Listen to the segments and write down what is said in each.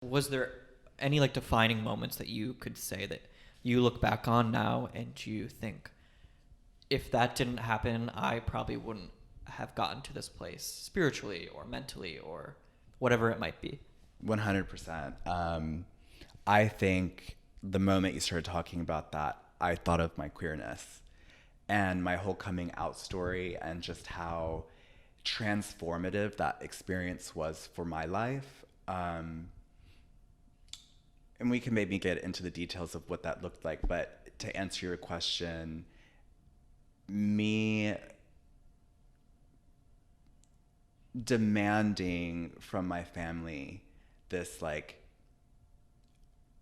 Was there any like defining moments that you could say that you look back on now and you think, if that didn't happen, I probably wouldn't have gotten to this place spiritually or mentally or whatever it might be? 100%. I think the moment you started talking about that, I thought of my queerness and my whole coming out story and just how transformative that experience was for my life. And we can maybe get into the details of what that looked like, but to answer your question, me demanding from my family this like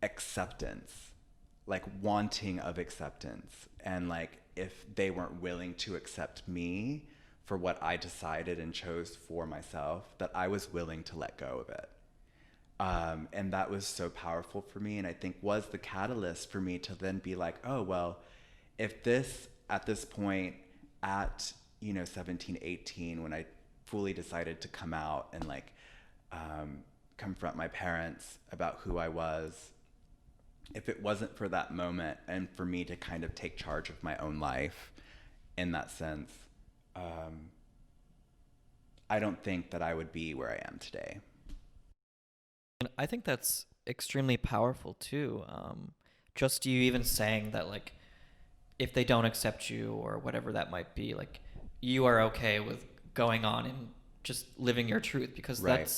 acceptance, like wanting of acceptance, and like if they weren't willing to accept me for what I decided and chose for myself, that I was willing to let go of it. And that was so powerful for me, and I think was the catalyst for me to then be like, oh well, if this at this point at 17, 18, when I fully decided to come out and like confront my parents about who I was, if it wasn't for that moment and for me to kind of take charge of my own life in that sense, um, I don't think that I would be where I am today. And I think that's extremely powerful too. Just you even saying that, like, if they don't accept you or whatever that might be, like, you are okay with going on and just living your truth, because Right,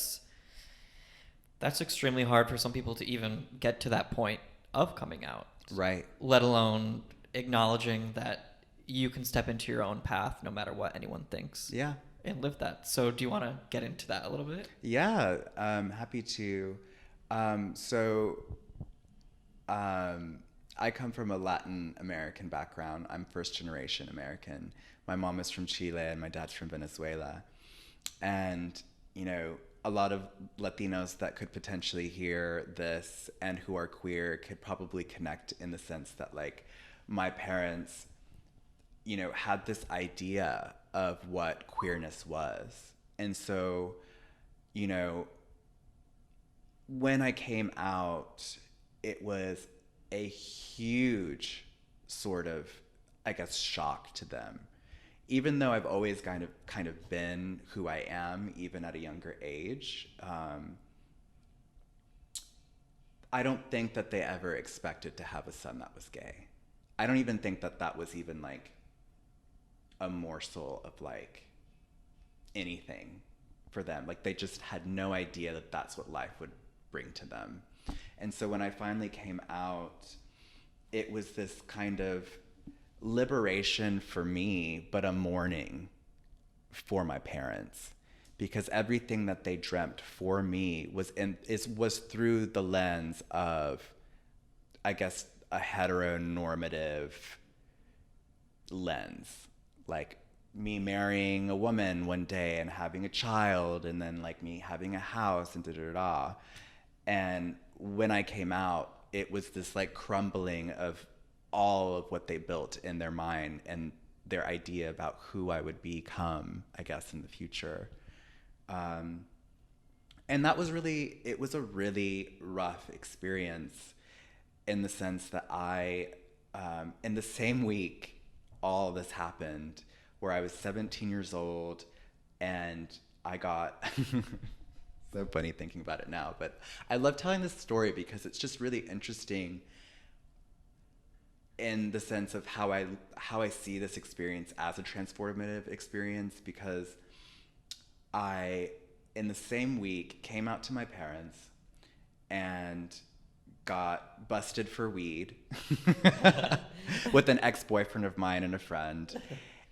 that's extremely hard for some people to even get to that point of coming out, right. let alone acknowledging that you can step into your own path no matter what anyone thinks Yeah. and live that. So do you want to get into that a little bit? Yeah, happy to. So I come from a Latin American background. I'm first generation American. My mom is from Chile and my dad's from Venezuela. And, a lot of Latinos that could potentially hear this and who are queer could probably connect in the sense that, like, my parents, had this idea of what queerness was. And so, you know, when I came out, it was a huge sort of, I guess, shock to them. Even though I've always kind of been who I am, even at a younger age, I don't think that they ever expected to have a son that was gay. I don't even think that that was even like a morsel of like anything for them. Like they just had no idea that that's what life would bring to them. And so when I finally came out, it was this kind of liberation for me, but a mourning for my parents, because everything that they dreamt for me was through the lens of, I guess, a heteronormative lens, like me marrying a woman one day and having a child, and then like me having a house and da da da. And when I came out, it was this like crumbling of all of what they built in their mind and their idea about who I would become, I guess, in the future. Um, and it was a really rough experience in the sense that in the same week, all this happened where I was 17 years old and I got so funny thinking about it now, but I love telling this story because it's just really interesting in the sense of how I see this experience as a transformative experience, because I in the same week came out to my parents and got busted for weed with an ex-boyfriend of mine and a friend.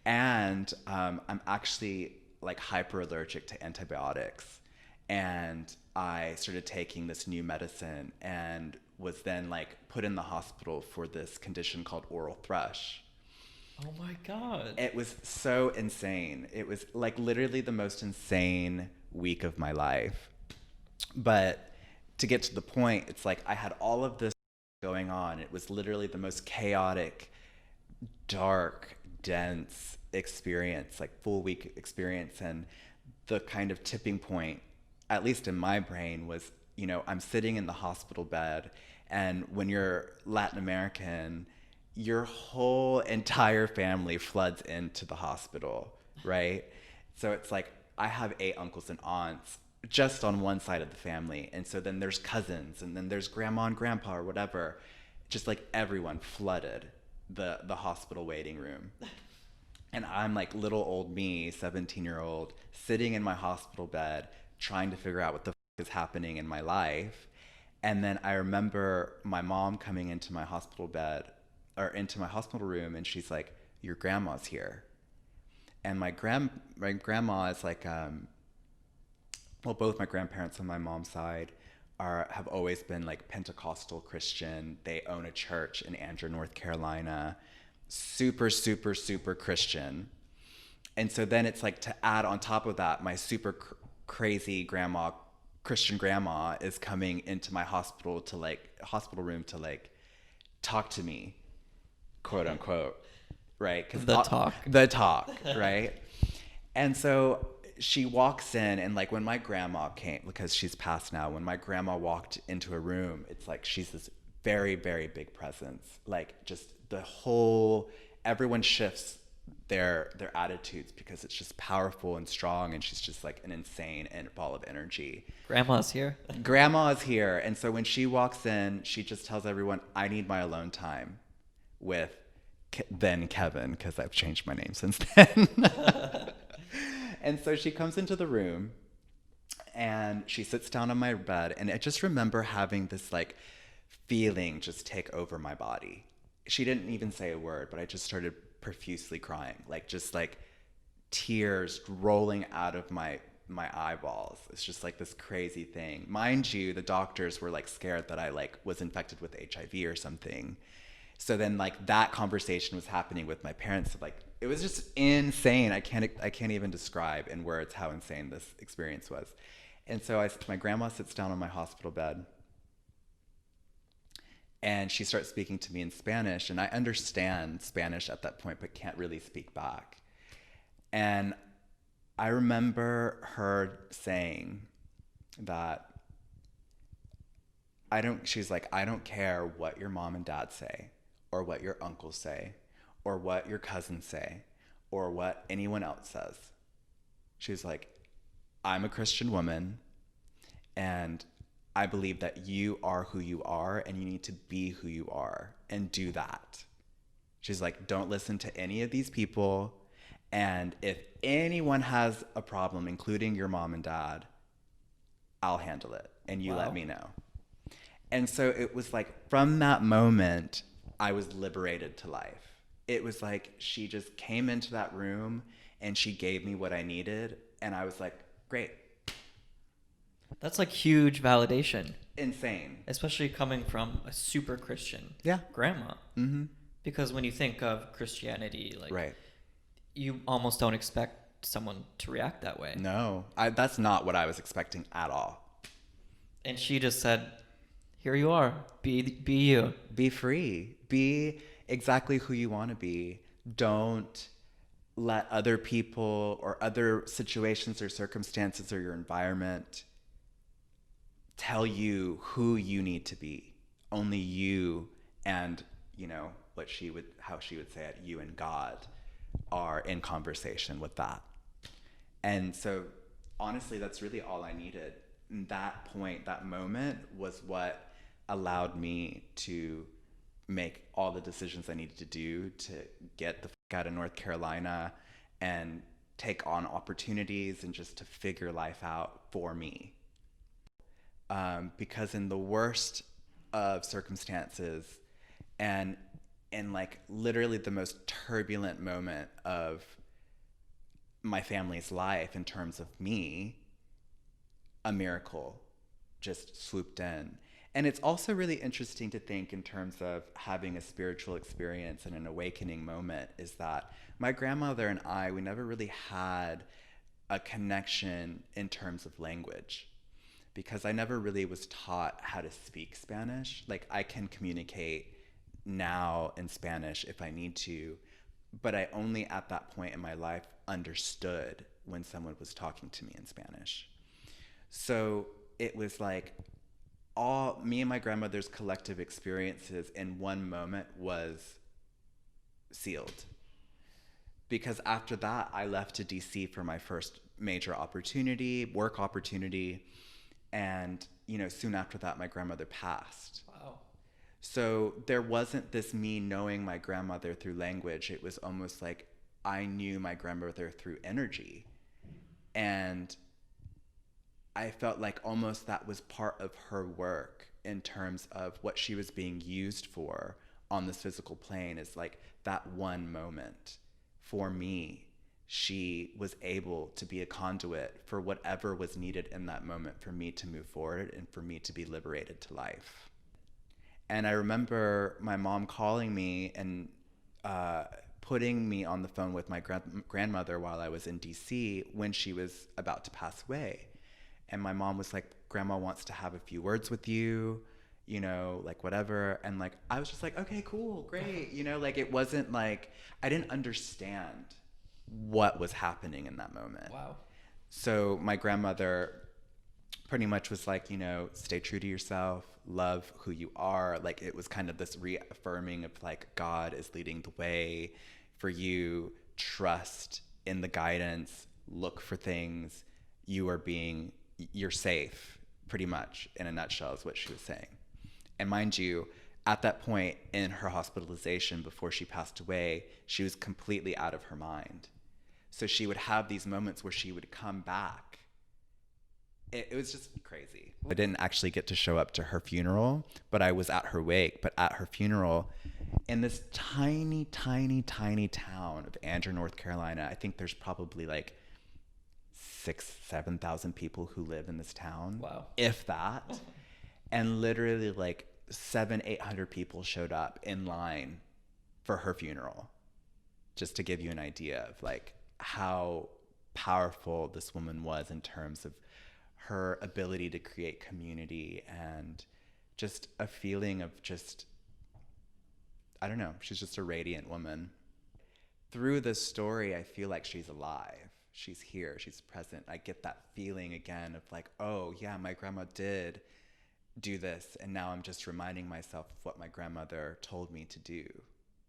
And I'm actually like hyper allergic to antibiotics. And I started taking this new medicine and was then like put in the hospital for this condition called oral thrush. Oh my God. It was so insane. It was like literally the most insane week of my life. But to get to the point, it's like I had all of this going on. It was literally the most chaotic, dark, dense experience, like full week experience. And the kind of tipping point, at least in my brain, was I'm sitting in the hospital bed, and when you're Latin American, your whole entire family floods into the hospital, right? So it's like I have 8 uncles and aunts just on one side of the family. And so then there's cousins, and then there's grandma and grandpa or whatever. Just like everyone flooded the hospital waiting room. And I'm like little old me, 17-year-old, sitting in my hospital bed trying to figure out what the is happening in my life. And then I remember my mom coming into my hospital bed or into my hospital room, and she's like, "Your grandma's here." And my grandma is like, well, both my grandparents on my mom's side have always been like Pentecostal Christian. They own a church in Andrew, North Carolina. Super, super, super Christian. And so then it's like, to add on top of that, my super crazy grandma, Christian grandma, is coming into my hospital room to like talk to me, quote unquote, right? The talk, right? And so she walks in, and like when my grandma came, because she's passed now, when my grandma walked into a room, it's like she's this very, very big presence. Like just the whole, everyone shifts their attitudes because it's just powerful and strong, and she's just like an insane ball of energy. Grandma's here. Grandma is here. And so when she walks in, she just tells everyone, "I need my alone time with then Kevin," because I've changed my name since then. And so she comes into the room, and she sits down on my bed, and I just remember having this like feeling just take over my body. She didn't even say a word, but I just started profusely crying, like just like tears rolling out of my eyeballs. It's just like this crazy thing. Mind you, the doctors were like scared that I like was infected with HIV or something. So then like that conversation was happening with my parents. Like it was just insane. I can't even describe in words how insane this experience was. And so my grandma sits down on my hospital bed, and she starts speaking to me in Spanish, and I understand Spanish at that point but can't really speak back. And I remember her saying that she's like, "I don't care what your mom and dad say, or what your uncles say, or what your cousins say, or what anyone else says." She's like, "I'm a Christian woman, and I believe that you are who you are, and you need to be who you are and do that." She's like, "Don't listen to any of these people. And if anyone has a problem, including your mom and dad, I'll handle it, and you let Wow. me know." And so it was like from that moment, I was liberated to life. It was like she just came into that room and she gave me what I needed. And I was like, great. That's like huge validation, Insane. especially coming from a super Christian Yeah. grandma. Mm-hmm. Because when you think of Christianity, like Right. you almost don't expect someone to react that way. No, that's not what I was expecting at all. And she just said, "Here you are. Be you." Be free. Be exactly who you want to be. Don't let other people or other situations or circumstances or your environment tell you who you need to be. Only you and, how she would say it, you and God are in conversation with that. And so honestly, that's really all I needed. And that point, that moment was what allowed me to make all the decisions I needed to do to get the fuck out of North Carolina and take on opportunities and just to figure life out for me. Because in the worst of circumstances, and in like literally the most turbulent moment of my family's life in terms of me, a miracle just swooped in. And it's also really interesting to think in terms of having a spiritual experience and an awakening moment is that my grandmother and we never really had a connection in terms of language, because I never really was taught how to speak Spanish. Like I can communicate now in Spanish if I need to, but I only at that point in my life understood when someone was talking to me in Spanish. So it was like all me and my grandmother's collective experiences in one moment was sealed. Because after that, I left to DC for my first major opportunity, work opportunity. And, soon after that, my grandmother passed. Wow. So there wasn't this me knowing my grandmother through language. It was almost like I knew my grandmother through energy. And I felt like almost that was part of her work in terms of what she was being used for on this physical plane, is like that one moment. For me, she was able to be a conduit for whatever was needed in that moment for me to move forward and for me to be liberated to life. And I remember my mom calling me and putting me on the phone with my grandmother while I was in DC when she was about to pass away. And my mom was like, Grandma wants to have a few words with you, like whatever. And like, I was just like, okay, cool, great. Like it wasn't like, I didn't understand what was happening in that moment. Wow. So my grandmother pretty much was like, stay true to yourself, love who you are. Like it was kind of this reaffirming of like, God is leading the way for you, trust in the guidance, look for things, you're safe, pretty much in a nutshell is what she was saying. And mind you, at that point in her hospitalization before she passed away, she was completely out of her mind. So she would have these moments where she would come back. It was just crazy. I didn't actually get to show up to her funeral, but I was at her wake. But at her funeral, in this tiny, tiny, tiny town of Andrew, North Carolina, I think there's probably like 7,000 people who live in this town. Wow. If that. And literally like 800 people showed up in line for her funeral. Just to give you an idea of like how powerful this woman was in terms of her ability to create community and just a feeling of just, I don't know, she's just a radiant woman. Through this story, I feel like she's alive. She's here, she's present. I get that feeling again of like, oh yeah, my grandma did do this, and now I'm just reminding myself of what my grandmother told me to do,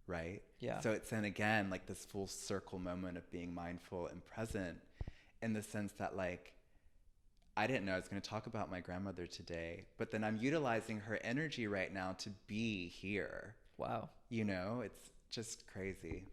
right? Yeah. So it's then again like this full circle moment of being mindful and present, in the sense that like, I didn't know I was going to talk about my grandmother today, but then I'm utilizing her energy right now to be here. Wow. It's just crazy.